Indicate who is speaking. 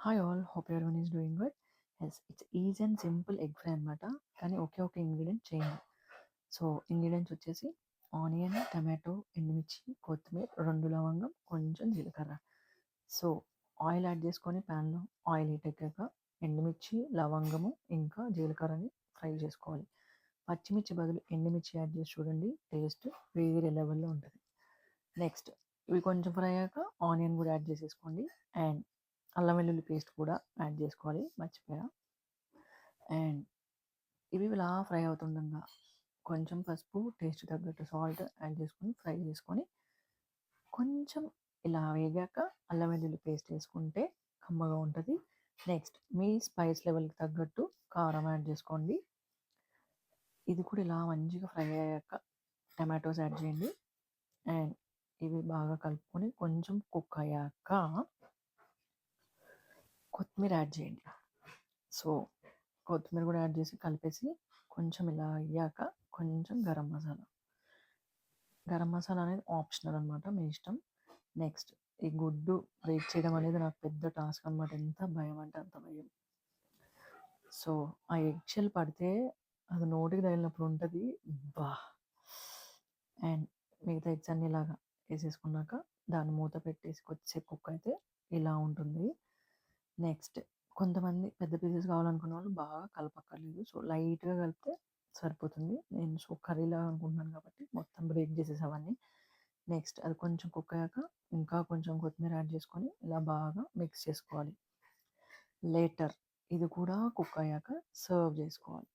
Speaker 1: Hi all, hope everyone is doing good. It's easy and simple egg fry అనమాట. కానీ ఒకే ఒక ingredient చేయండి. So ingredients వచ్చేసి onion, tomato, ఎండుమిర్చి, కొత్తిమీర, 2 లవంగం, కొంచెం జీలకర్ర. సో ఆయిల్ యాడ్ చేసుకొని ప్యాన్లో ఆయిల్ హీట్ ఎక్కాక ఎండుమిర్చి, లవంగము ఇంకా జీలకర్రని ఫ్రై చేసుకోవాలి. పచ్చిమిర్చి బదులు ఎండుమిర్చి యాడ్ చేసి చూడండి, టేస్ట్ వేరే లెవెల్లో ఉంటుంది. నెక్స్ట్ ఇవి కొంచెం ఫ్రై అయ్యాక ఆనియన్ కూడా యాడ్ చేసేసుకోండి. అండ్ అల్లం వెల్లుల్లి పేస్ట్ కూడా యాడ్ చేసుకోవాలి, మర్చిపోయా. అండ్ ఇవి ఇలా ఫ్రై అవుతుండగా కొంచెం పసుపు, టేస్ట్ తగ్గట్టు సాల్ట్ యాడ్ చేసుకొని ఫ్రై చేసుకొని కొంచెం ఇలా వేగాక అల్లం వెల్లుల్లి పేస్ట్ వేసుకుంటే కమ్మగా ఉంటుంది. నెక్స్ట్ మీ స్పైస్ లెవెల్కి తగ్గట్టు కారం యాడ్ చేసుకోండి. ఇది కూడా ఇలా మంచిగా ఫ్రై అయ్యాక టమాటోస్ యాడ్ చేయండి. అండ్ ఇవి బాగా కలుపుకొని కొంచెం కుక్ అయ్యాక కొత్తిమీర యాడ్ చేయండి. సో కొత్తిమీర కూడా యాడ్ చేసి కలిపేసి కొంచెం ఇలా అయ్యాక కొంచెం గరం మసాలా అనేది ఆప్షనల్ అనమాట, మీ ఇష్టం. నెక్స్ట్ ఈ గుడ్డు బ్రేక్ చేయడం అనేది నాకు పెద్ద టాస్క్ అనమాట. ఎంత భయం అంటే అంత భయం. సో ఆ ఎగ్ షెల్ పడితే అది నోటికి తగిలినప్పుడు ఉంటుంది బా. అండ్ మిగతా ఎగ్స్ అన్ని ఇలాగా వేసేసుకున్నాక దాన్ని మూత పెట్టేసి కొద్దిసేపు కుక్ అయితే ఇలా ఉంటుంది. నెక్స్ట్ కొంతమంది పెద్ద పీసెస్ కావాలనుకున్న వాళ్ళు బాగా కలపక్కర్లేదు. సో లైట్గా కలిపితే సరిపోతుంది. నేను సో కర్రీలా అనుకుంటున్నాను కాబట్టి మొత్తం బ్రేక్ చేసేసావన్నీ. నెక్స్ట్ అది కొంచెం కుక్ అయ్యాక ఇంకా కొంచెం కొత్తిమీర యాడ్ చేసుకొని ఇలా బాగా మిక్స్ చేసుకోవాలి. లేటర్ ఇది కూడా కుక్ అయ్యాక సర్వ్ చేసుకోవాలి.